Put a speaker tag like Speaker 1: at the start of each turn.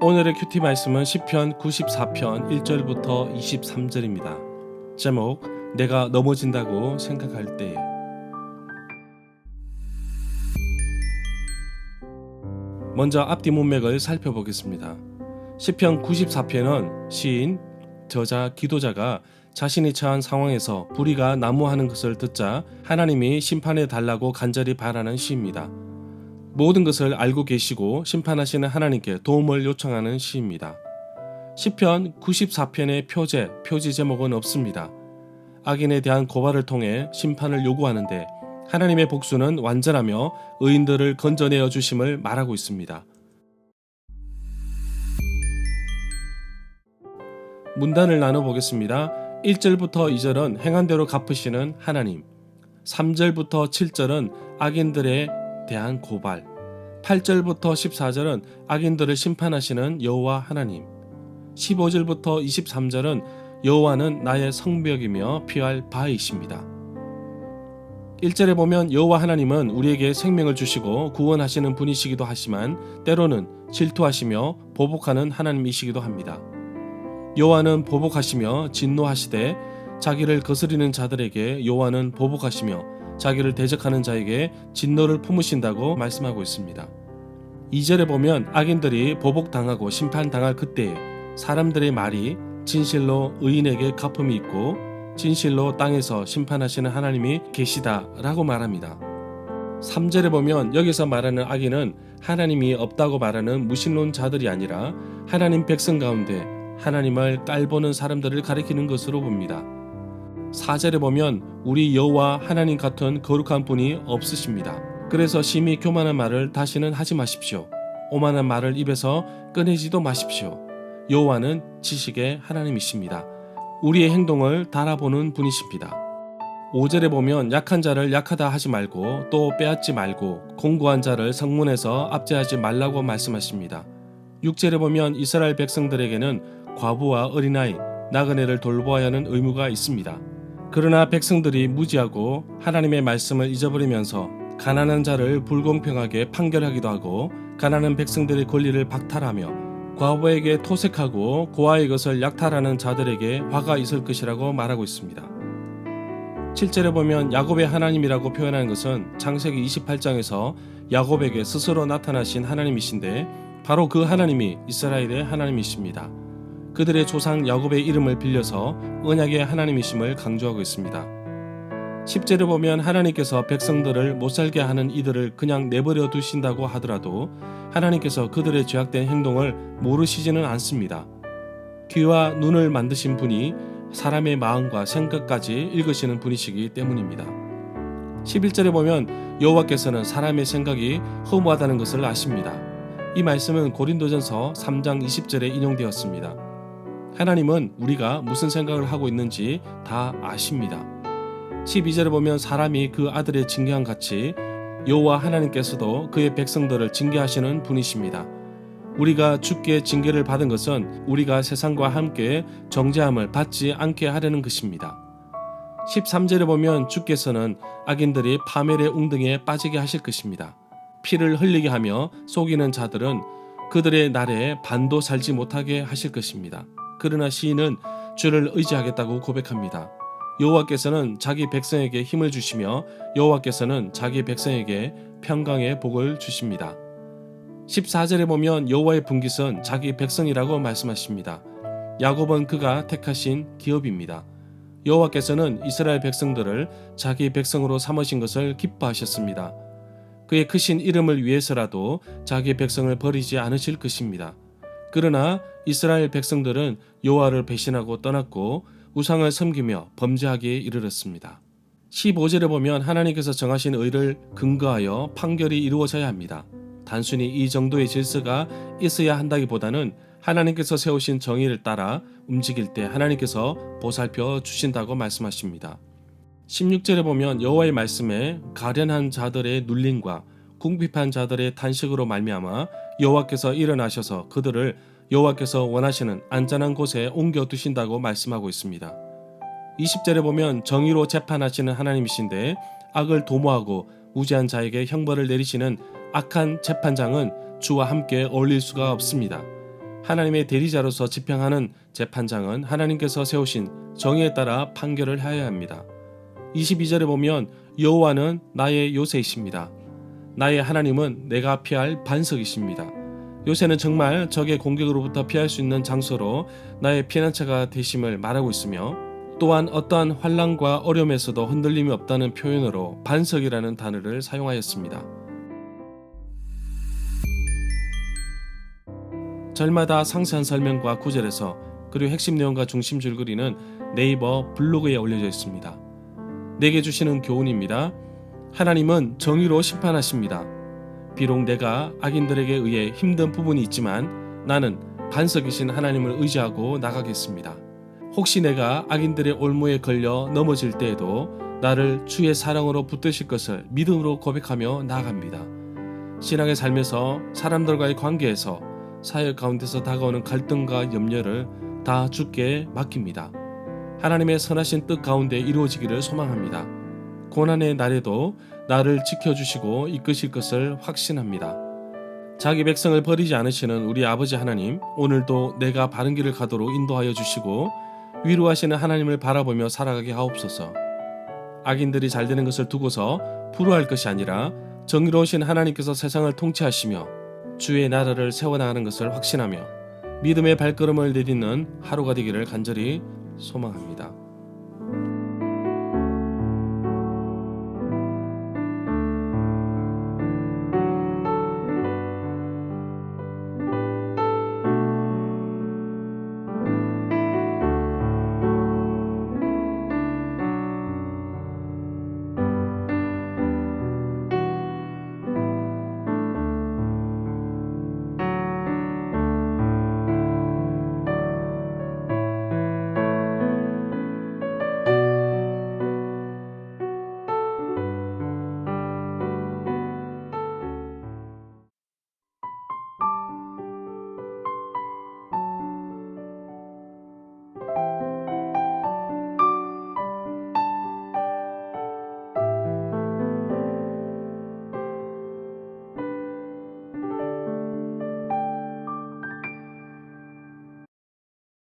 Speaker 1: 오늘의 큐티 말씀은 시편 94편 1절부터 23절입니다. 제목, 내가 넘어진다고 생각할 때에. 먼저 앞뒤 문맥을 살펴보겠습니다. 시편 94편은 시인, 저자, 기도자가 자신이 처한 상황에서 불의가 난무하는 것을 듣자 하나님이 심판해 달라고 간절히 바라는 시입니다. 모든 것을 알고 계시고 심판하시는 하나님께 도움을 요청하는 시입니다. 시편 94편의 표지 제목은 없습니다. 악인에 대한 고발을 통해 심판을 요구하는데 하나님의 복수는 완전하며 의인들을 건져내어 주심을 말하고 있습니다. 문단을 나눠보겠습니다. 1절부터 2절은 행한 대로 갚으시는 하나님, 3절부터 7절은 악인들에 대한 고발, 8절부터 14절은 악인들을 심판하시는 여호와 하나님, 15절부터 23절은 여호와는 나의 성벽이며 피할 바이십니다. 1절에 보면 여호와 하나님은 우리에게 생명을 주시고 구원하시는 분이시기도 하지만 때로는 질투하시며 보복하는 하나님이시기도 합니다. 여호와는 보복하시며 진노하시되 자기를 거스리는 자들에게 여호와는 보복하시며 자기를 대적하는 자에게 진노를 품으신다고 말씀하고 있습니다. 2절에 보면 악인들이 보복당하고 심판당할 그때에 사람들의 말이 진실로 의인에게 갚음이 있고 진실로 땅에서 심판하시는 하나님이 계시다라고 말합니다. 3절에 보면 여기서 말하는 악인은 하나님이 없다고 말하는 무신론자들이 아니라 하나님 백성 가운데 하나님을 깔보는 사람들을 가리키는 것으로 봅니다. 4절에 보면 우리 여호와 하나님 같은 거룩한 분이 없으십니다. 그래서 심히 교만한 말을 다시는 하지 마십시오. 오만한 말을 입에서 꺼내지도 마십시오. 여호와는 지식의 하나님이십니다. 우리의 행동을 달아보는 분이십니다. 5절에 보면 약한 자를 약하다 하지 말고 또 빼앗지 말고 공고한 자를 성문에서 압제하지 말라고 말씀하십니다. 6절에 보면 이스라엘 백성들에게는 과부와 어린아이, 나그네를 돌보아야 하는 의무가 있습니다. 그러나 백성들이 무지하고 하나님의 말씀을 잊어버리면서 가난한 자를 불공평하게 판결하기도 하고 가난한 백성들의 권리를 박탈하며 과부에게 토색하고 고아의 것을 약탈하는 자들에게 화가 있을 것이라고 말하고 있습니다. 7절에 보면 야곱의 하나님이라고 표현하는 것은 창세기 28장에서 야곱에게 스스로 나타나신 하나님이신데 바로 그 하나님이 이스라엘의 하나님이십니다. 그들의 조상 야곱의 이름을 빌려서 언약의 하나님이심을 강조하고 있습니다. 10절에 보면 하나님께서 백성들을 못살게 하는 이들을 그냥 내버려 두신다고 하더라도 하나님께서 그들의 죄악된 행동을 모르시지는 않습니다. 귀와 눈을 만드신 분이 사람의 마음과 생각까지 읽으시는 분이시기 때문입니다. 11절에 보면 여호와께서는 사람의 생각이 허무하다는 것을 아십니다. 이 말씀은 고린도전서 3장 20절에 인용되었습니다. 하나님은 우리가 무슨 생각을 하고 있는지 다 아십니다. 12절에 보면 사람이 그 아들의 징계함 같이 여호와 하나님께서도 그의 백성들을 징계하시는 분이십니다. 우리가 주께 징계를 받은 것은 우리가 세상과 함께 정죄함을 받지 않게 하려는 것입니다. 13절에 보면 주께서는 악인들이 파멸의 웅덩이에 빠지게 하실 것입니다. 피를 흘리게 하며 속이는 자들은 그들의 날에 반도 살지 못하게 하실 것입니다. 그러나 시인은 주를 의지하겠다고 고백합니다. 여호와께서는 자기 백성에게 힘을 주시며 여호와께서는 자기 백성에게 평강의 복을 주십니다. 14절에 보면 여호와의 분깃은 자기 백성이라고 말씀하십니다. 야곱은 그가 택하신 기업입니다. 여호와께서는 이스라엘 백성들을 자기 백성으로 삼으신 것을 기뻐하셨습니다. 그의 크신 이름을 위해서라도 자기 백성을 버리지 않으실 것입니다. 그러나 이스라엘 백성들은 여호와를 배신하고 떠났고 우상을 섬기며 범죄하기에 이르렀습니다. 15절에 보면 하나님께서 정하신 의를 근거하여 판결이 이루어져야 합니다. 단순히 이 정도의 질서가 있어야 한다기보다는 하나님께서 세우신 정의를 따라 움직일 때 하나님께서 보살펴 주신다고 말씀하십니다. 16절에 보면 여호와의 말씀에 가련한 자들의 눌림과 궁핍한 자들의 탄식으로 말미암아 여호와께서 일어나셔서 그들을 여호와께서 원하시는 안전한 곳에 옮겨 두신다고 말씀하고 있습니다. 20절에 보면 정의로 재판하시는 하나님이신데 악을 도모하고 무죄한 자에게 형벌을 내리시는 악한 재판장은 주와 함께 어울릴 수가 없습니다. 하나님의 대리자로서 집행하는 재판장은 하나님께서 세우신 정의에 따라 판결을 하여야 합니다. 22절에 보면 여호와는 나의 요새이십니다. 나의 하나님은 내가 피할 반석이십니다. 요새는 정말 적의 공격으로부터 피할 수 있는 장소로 나의 피난처가 되심을 말하고 있으며, 또한 어떠한 환난과 어려움에서도 흔들림이 없다는 표현으로 반석이라는 단어를 사용하였습니다. 절마다 상세한 설명과 구절에서, 그리고 핵심 내용과 중심 줄거리는 네이버 블로그에 올려져 있습니다. 내게 주시는 교훈입니다. 하나님은 정의로 심판하십니다. 비록 내가 악인들에게 의해 힘든 부분이 있지만 나는 반석이신 하나님을 의지하고 나가겠습니다. 혹시 내가 악인들의 올무에 걸려 넘어질 때에도 나를 주의 사랑으로 붙드실 것을 믿음으로 고백하며 나아갑니다. 신앙의 삶에서, 사람들과의 관계에서, 사역 가운데서 다가오는 갈등과 염려를 다 주께 맡깁니다. 하나님의 선하신 뜻 가운데 이루어지기를 소망합니다. 고난의 날에도 나를 지켜주시고 이끄실 것을 확신합니다. 자기 백성을 버리지 않으시는 우리 아버지 하나님, 오늘도 내가 바른 길을 가도록 인도하여 주시고 위로하시는 하나님을 바라보며 살아가게 하옵소서. 악인들이 잘되는 것을 두고서 불효할 것이 아니라 정의로우신 하나님께서 세상을 통치하시며 주의 나라를 세워나가는 것을 확신하며 믿음의 발걸음을 내딛는 하루가 되기를 간절히 소망합니다.